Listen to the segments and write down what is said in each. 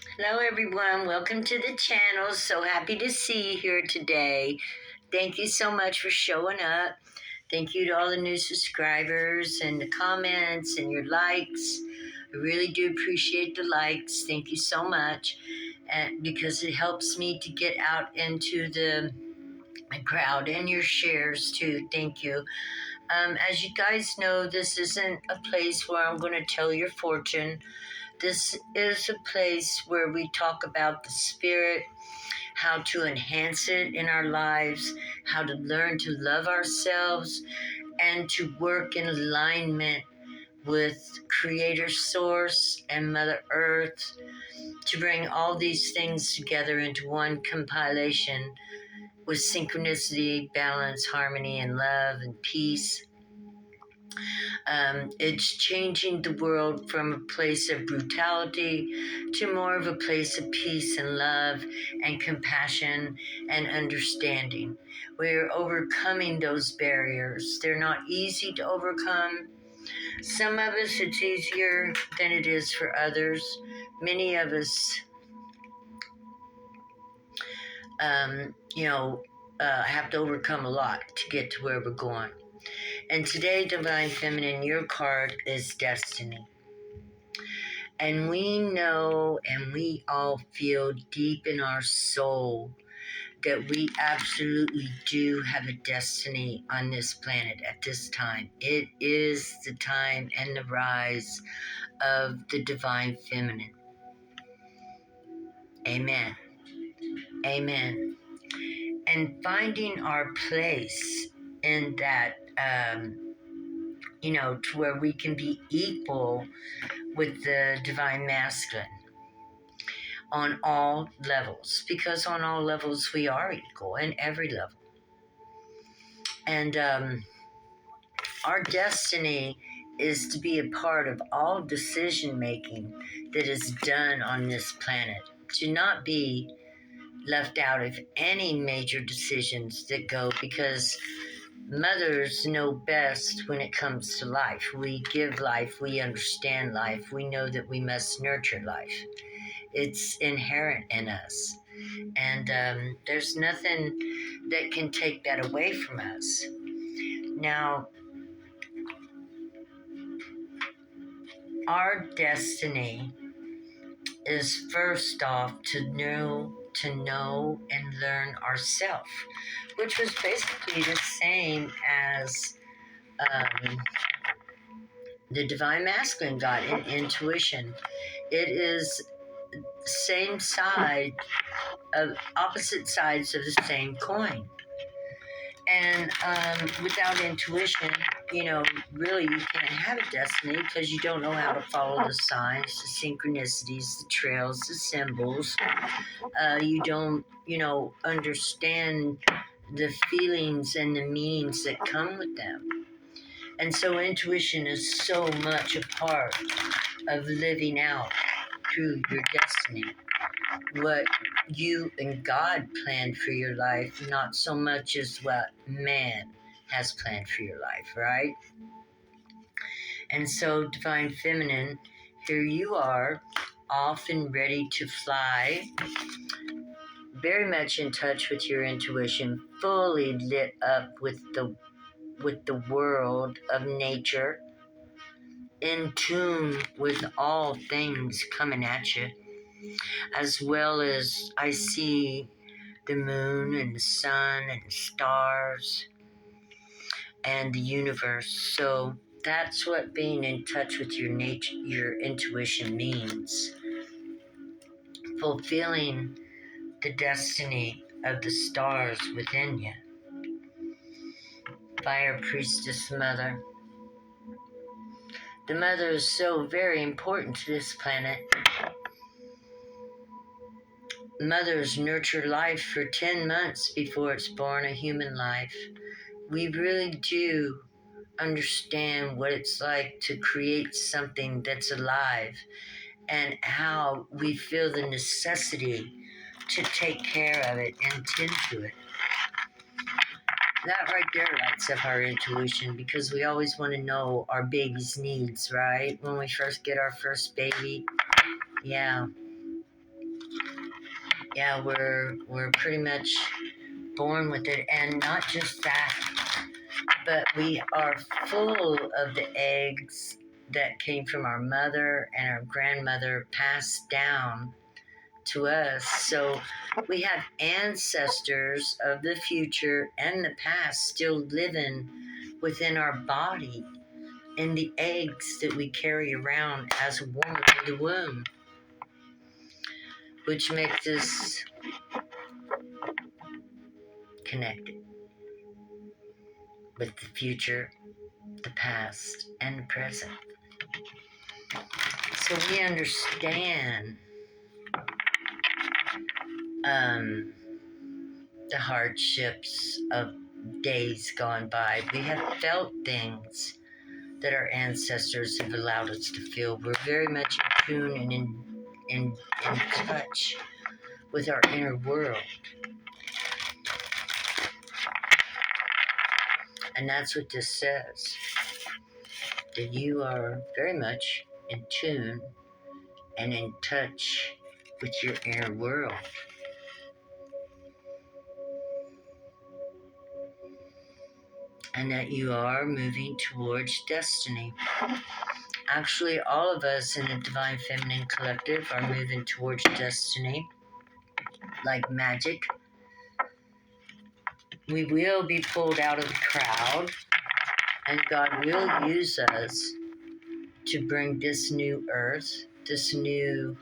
Hello, everyone. Welcome to the channel. So happy to see you here today. Thank you so much for showing up. Thank you to all the new subscribers and the comments and your likes. I really do appreciate the likes. Thank you so much. And because it helps me to get out into the crowd and your shares too. Thank you. As you guys know, this isn't a place where I'm going to tell your fortune. This is a place where we talk about the spirit, how to enhance it in our lives, how to learn to love ourselves, and to work in alignment with Creator Source and Mother Earth to bring all these things together into one compilation with synchronicity, balance, harmony, and love and peace. It's changing the world from a place of brutality to more of a place of peace and love and compassion and understanding. We're overcoming those barriers. They're not easy to overcome. Some of us, it's easier than it is for others. Many of us, have to overcome a lot to get to where we're going. And today, Divine Feminine, your card is Destiny. And we know and we all feel deep in our soul that we absolutely do have a destiny on this planet at this time. It is the time and the rise of the Divine Feminine. Amen. Amen. And finding our place in that, to where we can be equal with the Divine Masculine on all levels, because on all levels we are equal in every level. And our destiny is to be a part of all decision making that is done on this planet, to not be left out of any major decisions that go, because mothers know best when it comes to life. We give life, we understand life, we know that we must nurture life. It's inherent in us. And there's nothing that can take that away from us. Now, our destiny is first off to know and learn ourselves, which was basically the same as the Divine Masculine got in intuition. It is same side of opposite sides of the same coin. And without intuition, really you can't have a destiny, because you don't know how to follow the signs, the synchronicities, the trails, the symbols. You don't, understand the feelings and the meanings that come with them. And so intuition is so much a part of living out through your destiny, what you and God planned for your life, not so much as what man has planned for your life, right? And so, Divine Feminine, here you are, off and ready to fly, very much in touch with your intuition, fully lit up with the world of nature, in tune with all things coming at you, as well as I see the moon and the sun and the stars and the universe. So that's what being in touch with your nature, your intuition means. Fulfilling the destiny of the stars within you. Fire Priestess Mother. The mother is so very important to this planet. Mothers nurture life for 10 months before it's born a human life. We really do understand what it's like to create something that's alive, and how we feel the necessity to take care of it and tend to it. That right there lights up our intuition, because we always want to know our baby's needs, right? When we first get our first baby. Yeah. Yeah, we're pretty much born with it, and not just that, but we are full of the eggs that came from our mother and our grandmother passed down to us. So we have ancestors of the future and the past still living within our body in the eggs that we carry around as a woman in the womb, which makes us connected with the future, the past, and the present. So we understand the hardships of days gone by. We have felt things that our ancestors have allowed us to feel. We're very much in tune and in touch with our inner world. And that's what this says, that you are very much in tune and in touch with your inner world. And that you are moving towards destiny. Actually, all of us in the Divine Feminine Collective are moving towards destiny like magic. We will be pulled out of the crowd, and God will use us to bring this new earth, this new,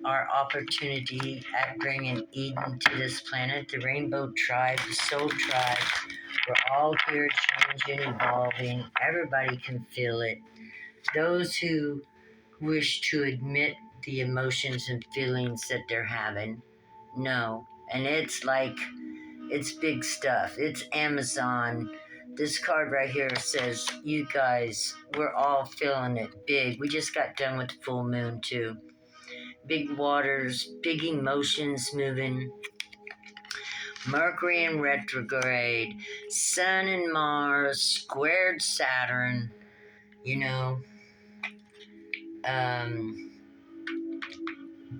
our opportunity at bringing Eden to this planet, the Rainbow Tribe, the Soul Tribe. We're all here changing, evolving. Everybody can feel it. Those who wish to admit the emotions and feelings that they're having, no. And it's big stuff. It's Amazon. This card right here says, you guys, we're all feeling it big. We just got done with the full moon too. Big waters, big emotions moving. Mercury in retrograde, Sun and Mars, squared Saturn,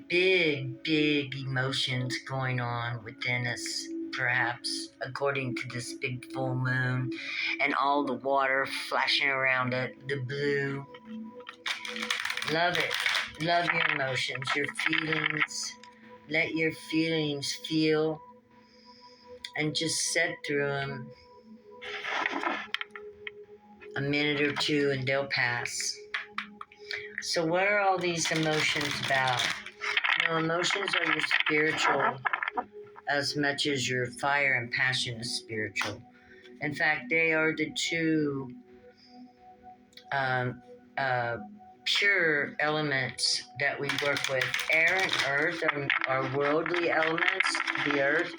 big emotions going on within us, perhaps, according to this big full moon, and all the water flashing around it, the blue. Love it. Love your emotions, your feelings. Let your feelings feel and just sit through them a minute or two and they'll pass. So what are all these emotions about? Emotions are your spiritual as much as your fire and passion is spiritual. In fact, they are the two pure elements that we work with. Air and earth are worldly elements, the earth,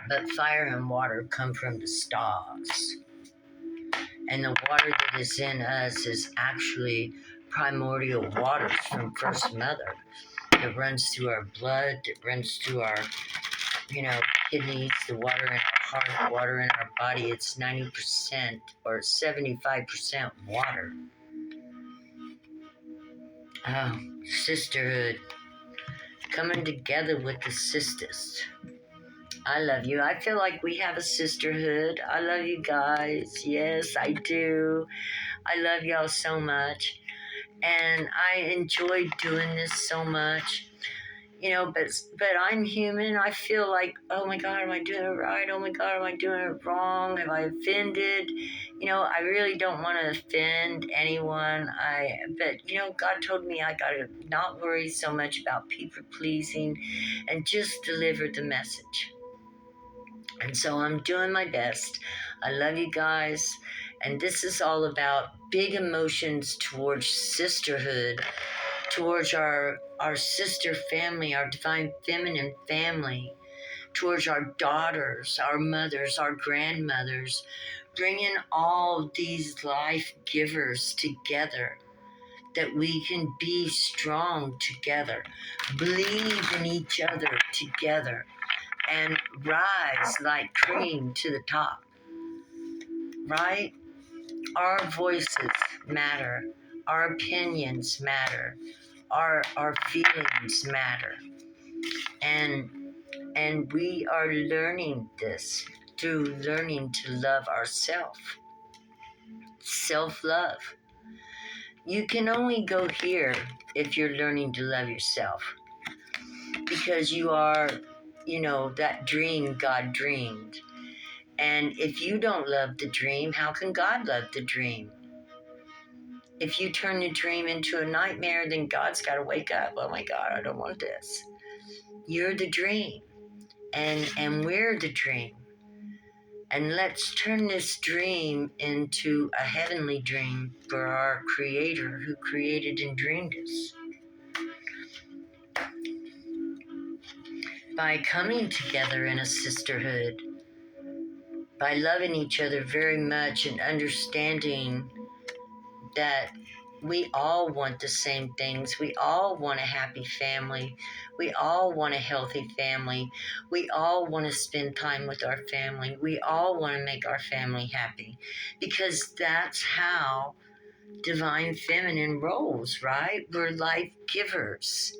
but fire and water come from the stars. And the water that is in us is actually primordial waters from First Mother. It runs through our blood, it runs through our, kidneys, the water in our heart, water in our body. It's 90% or 75% water. Oh, sisterhood. Coming together with the sisters. I love you. I feel like we have a sisterhood. I love you guys. Yes, I do. I love y'all so much. And I enjoy doing this so much. But I'm human. I feel like, oh my God, am I doing it right? Oh my God, am I doing it wrong? Have I offended? I really don't want to offend anyone. But God told me I gotta not worry so much about people pleasing and just deliver the message. And so I'm doing my best. I love you guys. And this is all about big emotions towards sisterhood, towards our sister family, our divine feminine family, towards our daughters, our mothers, our grandmothers, bringing all these life givers together, that we can be strong together, believe in each other together, and rise like cream to the top, right? Our voices matter. Our opinions matter. Our feelings matter. And we are learning this through learning to love ourselves. Self-love. You can only go here if you're learning to love yourself. Because you are, that dream God dreamed. And if you don't love the dream, how can God love the dream? If you turn the dream into a nightmare, then God's got to wake up. Oh my God, I don't want this. You're the dream. And we're the dream. And let's turn this dream into a heavenly dream for our Creator who created and dreamed us. By coming together in a sisterhood, by loving each other very much and understanding that we all want the same things. We all want a happy family. We all want a healthy family. We all want to spend time with our family. We all want to make our family happy because that's how divine feminine rolls, right? We're life givers.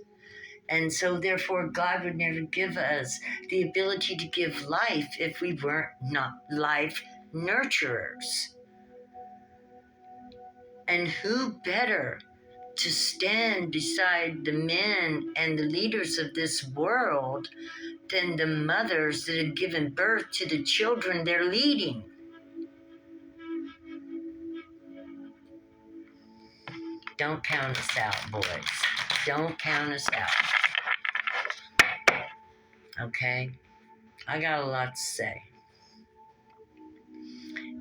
And so therefore God would never give us the ability to give life if we weren't not life nurturers. And who better to stand beside the men and the leaders of this world than the mothers that have given birth to the children they're leading? Don't count us out, boys. Don't count us out. Okay? I got a lot to say.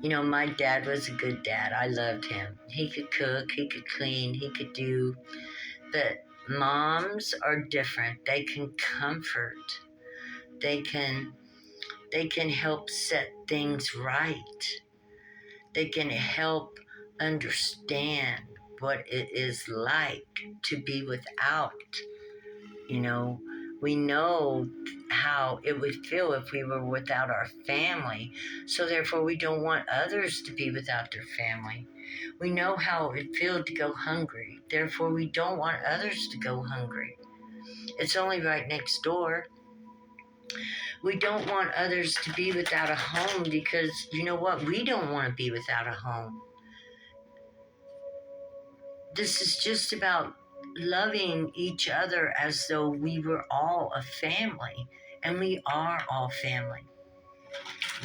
My dad was a good dad. I loved him. He could cook, he could clean, he could do. But moms are different. They can comfort. They can help set things right. They can help understand what it is like to be without. We know how it would feel if we were without our family. So therefore, we don't want others to be without their family. We know how it would feel to go hungry. Therefore, we don't want others to go hungry. It's only right next door. We don't want others to be without a home because, you know what? We don't want to be without a home. This is just about loving each other as though we were all a family. And we are all family.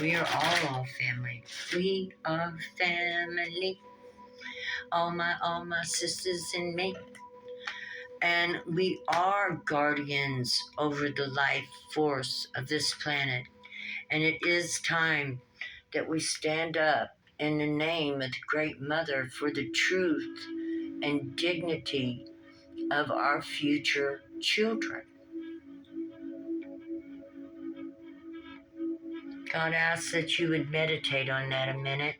We are all family. We are family. All my sisters and me. And we are guardians over the life force of this planet. And it is time that we stand up in the name of the Great Mother for the truth and dignity of our future children. God asks that you would meditate on that a minute,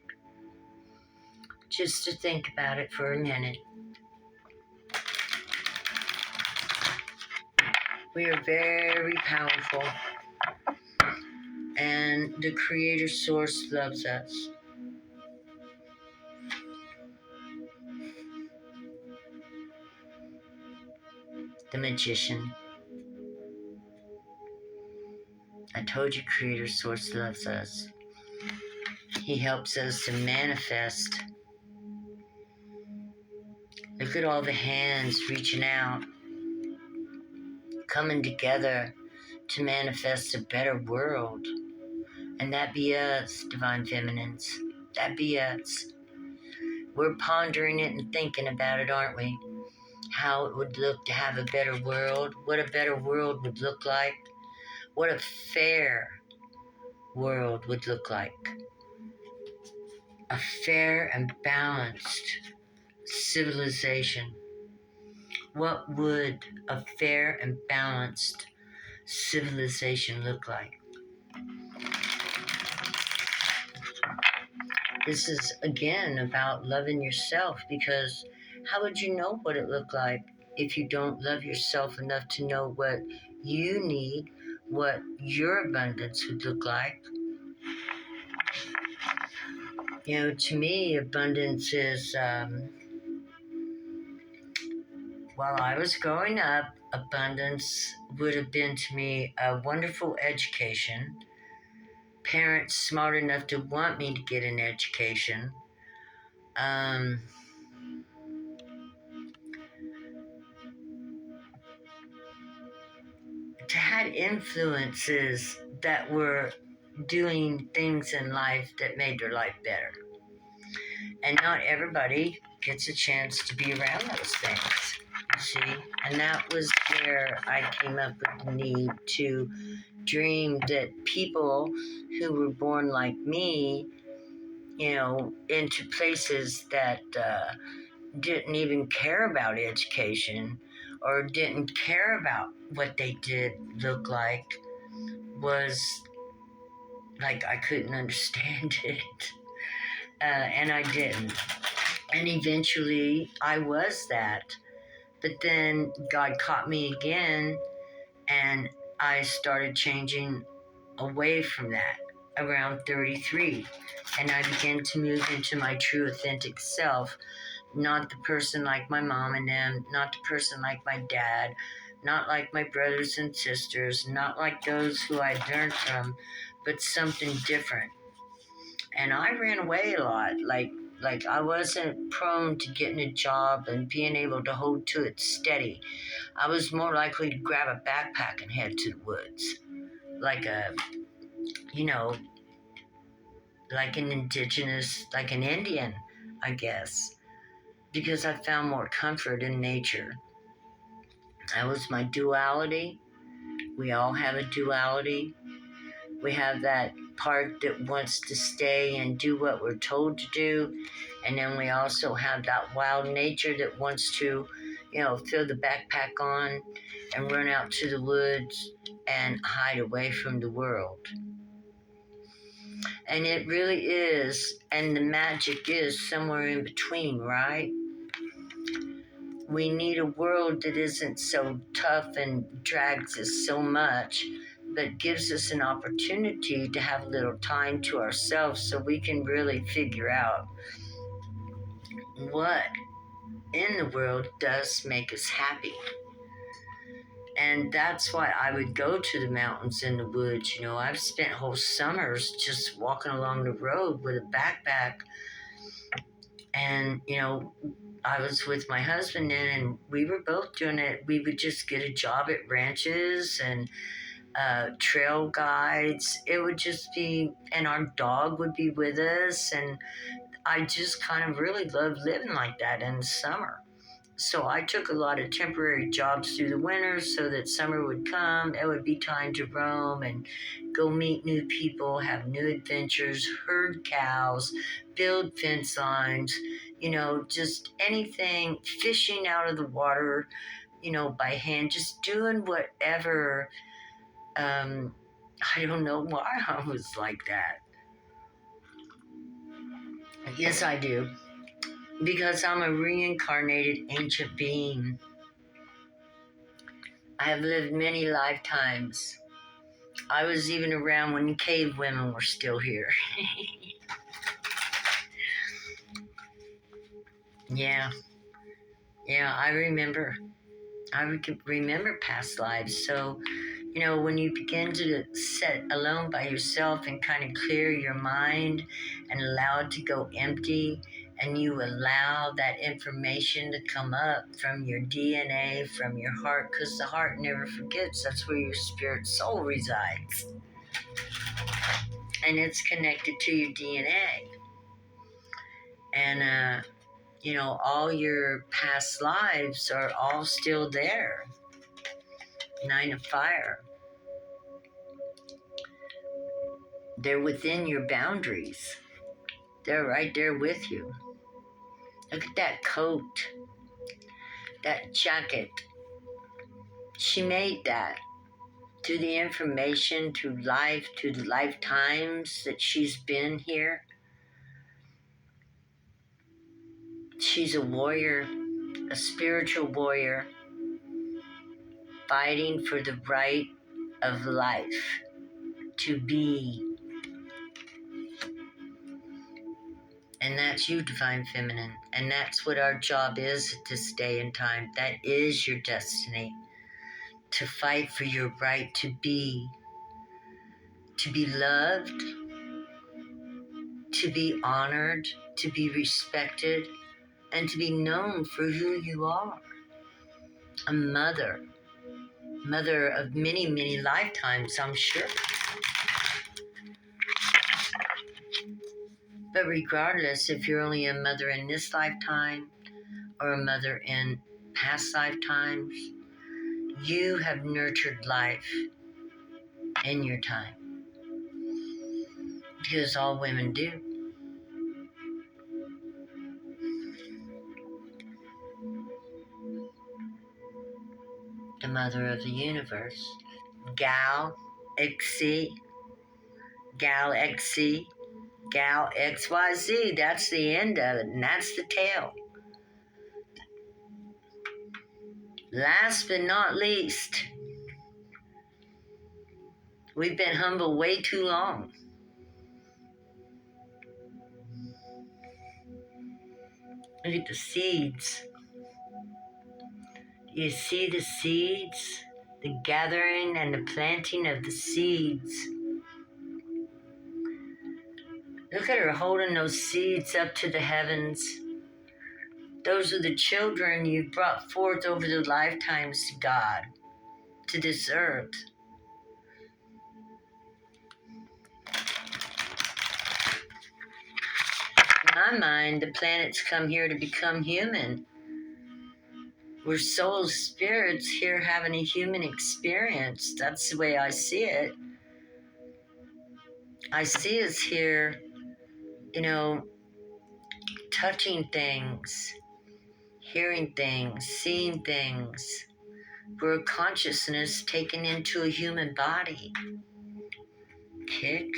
just to think about it for a minute. We are very powerful, and the Creator Source loves us. The Magician. I told you Creator Source loves us. He helps us to manifest. Look at all the hands reaching out, coming together to manifest a better world. And that be us, Divine Feminines. That be us. We're pondering it and thinking about it, aren't we? How it would look to have a better world, what a better world would look like, what a fair world would look like. A fair and balanced civilization. What would a fair and balanced civilization look like? This is, again, about loving yourself, because how would you know what it looked like if you don't love yourself enough to know what you need, what your abundance would look like? To me, abundance is While I was growing up, abundance would have been to me a wonderful education, parents smart enough to want me to get an education, um, to had influences that were doing things in life that made their life better. And not everybody gets a chance to be around those things, see? And that was where I came up with the need to dream that people who were born like me, into places that didn't even care about education or didn't care about what they did look like, was like I couldn't understand it. And I didn't. And eventually I was that. But then God caught me again, and I started changing away from that around 33. And I began to move into my true authentic self, not the person like my mom and them, not the person like my dad, not like my brothers and sisters, not like those who I'd learned from, but something different. And I ran away a lot. Like I wasn't prone to getting a job and being able to hold to it steady. I was more likely to grab a backpack and head to the woods, like a, you know, like an indigenous, like an Indian, I guess, because I found more comfort in nature. That was my duality. We all have a duality. We have that part that wants to stay and do what we're told to do. And then we also have that wild nature that wants to, throw the backpack on and run out to the woods and hide away from the world. And it really is, and the magic is somewhere in between, right? We need a world that isn't so tough and drags us so much, but gives us an opportunity to have a little time to ourselves so we can really figure out what in the world does make us happy. And that's why I would go to the mountains and the woods. I've spent whole summers just walking along the road with a backpack. And, I was with my husband then, and we were both doing it. We would just get a job at ranches and trail guides. It would just be, and our dog would be with us. And I just kind of really loved living like that in the summer. So I took a lot of temporary jobs through the winter so that summer would come. It would be time to roam and go meet new people, have new adventures, herd cows, build fence lines, just anything, fishing out of the water, by hand, just doing whatever. I don't know why I was like that. Yes, I do. Because I'm a reincarnated ancient being. I have lived many lifetimes. I was even around when cave women were still here. Yeah, I remember. I remember past lives. So, when you begin to sit alone by yourself and kind of clear your mind and allow it to go empty, and you allow that information to come up from your DNA, from your heart, because the heart never forgets. That's where your spirit soul resides. And it's connected to your DNA. And, all your past lives are all still there. Nine of Fire. They're within your boundaries. They're right there with you. Look at that coat, that jacket. She made that through the information, through life, through the lifetimes that she's been here. She's a warrior, a spiritual warrior, fighting for the right of life to be. And that's you, Divine Feminine. And that's what our job is at this day and time. That is your destiny. To fight for your right to be loved, to be honored, to be respected, and to be known for who you are. A mother of many, many lifetimes, I'm sure. But regardless, if you're only a mother in this lifetime or a mother in past lifetimes, you have nurtured life in your time. Because all women do. The mother of the universe. Galaxy, Gal XYZ. That's the end of it, and that's the tail. Last but not least, we've been humble way too long. Look at the seeds. You see the seeds? The gathering and the planting of the seeds. Look at her holding those seeds up to the heavens. Those are the children you brought forth over the lifetimes to God, to this earth. In my mind, the planets come here to become human. We're souls, spirits here having a human experience. That's the way I see it. I see us here, touching things, hearing things, seeing things. We're a consciousness taken into a human body. Kick.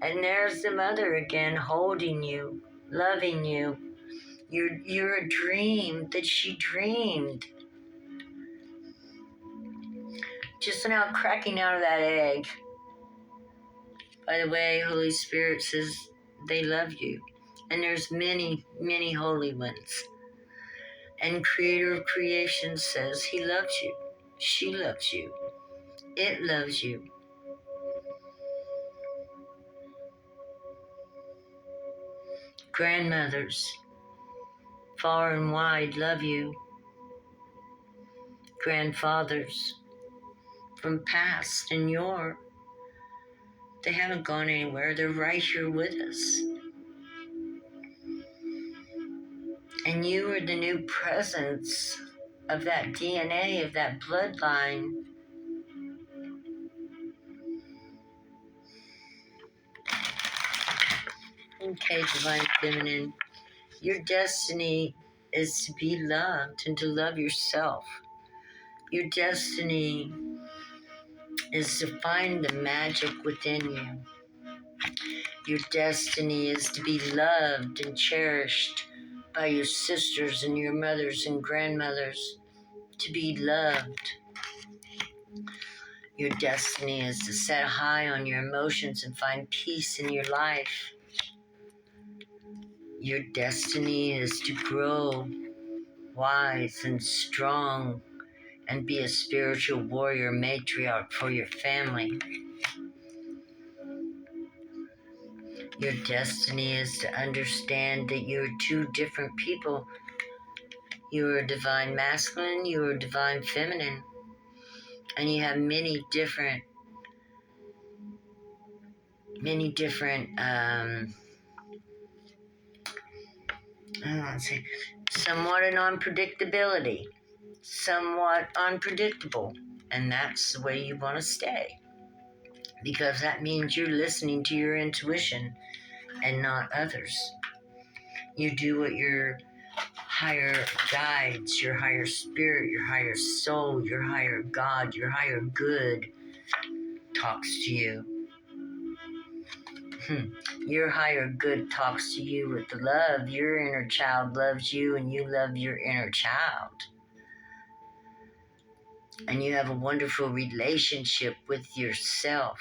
And there's the mother again, holding you, loving you. You're a dream that she dreamed. Just now cracking out of that egg. By the way, Holy Spirit says they love you. And there's many, many holy ones. And Creator of Creation says He loves you. She loves you. It loves you. Grandmothers, far and wide, love you. Grandfathers, from past and yore, they haven't gone anywhere. They're right here with us. And you are the new presence of that DNA, of that bloodline. Okay, Divine Feminine, your destiny is to be loved and to love yourself. Your destiny is to find the magic within you. Your destiny is to be loved and cherished by your sisters and your mothers and grandmothers, to be loved. Your destiny is to set high on your emotions and find peace in your life. Your destiny is to grow wise and strong and be a spiritual warrior matriarch for your family. Your destiny is to understand that you're two different people. You are divine masculine, you are divine feminine, and you have many different somewhat an unpredictability, somewhat unpredictable, and that's the way you want to stay, because that means you're listening to your intuition and not others. You do what your higher guides, your higher spirit, your higher soul, your higher God, your higher good talks to you. Your higher good talks to you with love. Your inner child loves you and you love your inner child. And you have a wonderful relationship with yourself.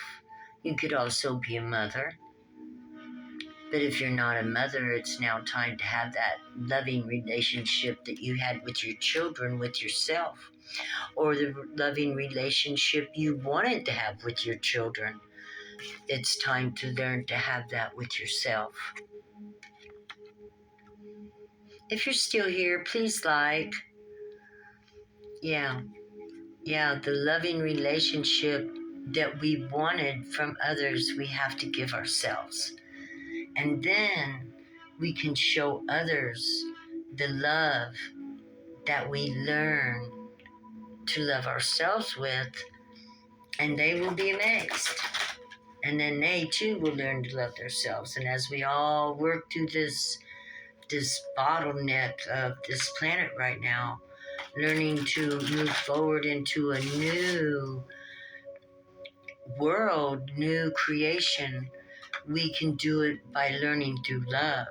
You could also be a mother. But if you're not a mother, it's now time to have that loving relationship that you had with your children, with yourself, or the loving relationship you wanted to have with your children. It's time to learn to have that with yourself. If you're still here, please like. Yeah, the loving relationship that we wanted from others, we have to give ourselves. And then we can show others the love that we learn to love ourselves with, and they will be amazed. And then they too will learn to love themselves. And as we all work through this bottleneck of this planet right now, learning to move forward into a new world, new creation, we can do it by learning through love.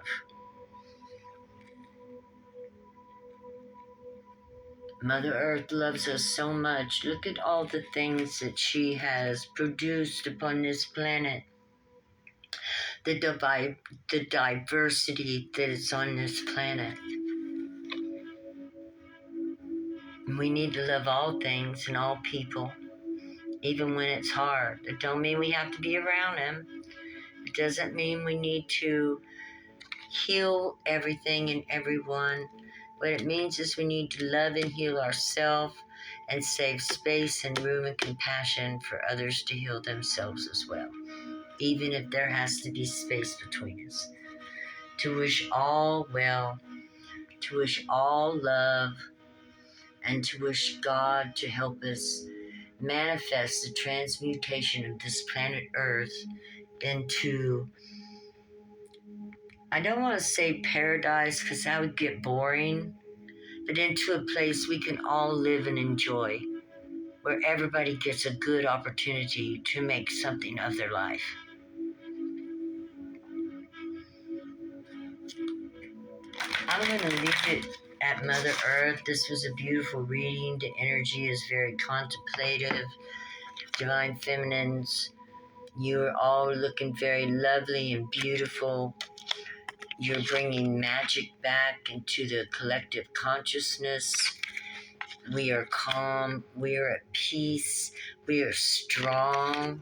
Mother Earth loves us so much. Look at all the things that she has produced upon this planet. The diversity that is on this planet. We need to love all things and all people, even when it's hard. It don't mean we have to be around them. It doesn't mean we need to heal everything and everyone. What it means is we need to love and heal ourselves and save space and room and compassion for others to heal themselves as well, even if there has to be space between us. To wish all well, to wish all love, and to wish God to help us manifest the transmutation of this planet Earth into, I don't want to say paradise because that would get boring, but into a place we can all live and enjoy, where everybody gets a good opportunity to make something of their life. I'm going to leave it at Mother Earth. This was a beautiful reading. The energy is very contemplative. Divine Feminines, you're all looking very lovely and beautiful. You're bringing magic back into the collective consciousness. We are calm. We are at peace. We are strong.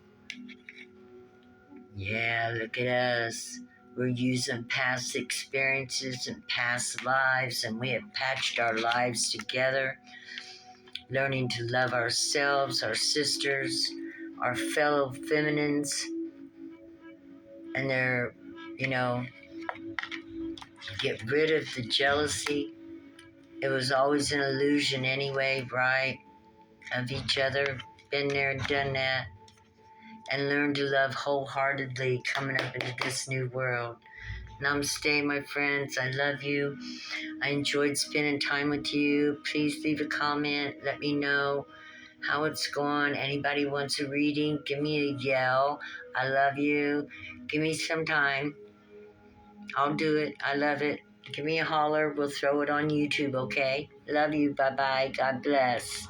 Yeah, look at us. We're using past experiences and past lives, and we have patched our lives together, learning to love ourselves, our sisters, our fellow feminines, and get rid of the jealousy. It was always an illusion anyway, right? Of each other. Been there, done that. And learn to love wholeheartedly coming up into this new world. Namaste, my friends. I love you. I enjoyed spending time with you. Please leave a comment. Let me know how it's going. Anybody wants a reading, give me a yell. I love you. Give me some time. I'll do it. I love it. Give me a holler. We'll throw it on YouTube, okay? Love you. Bye-bye. God bless.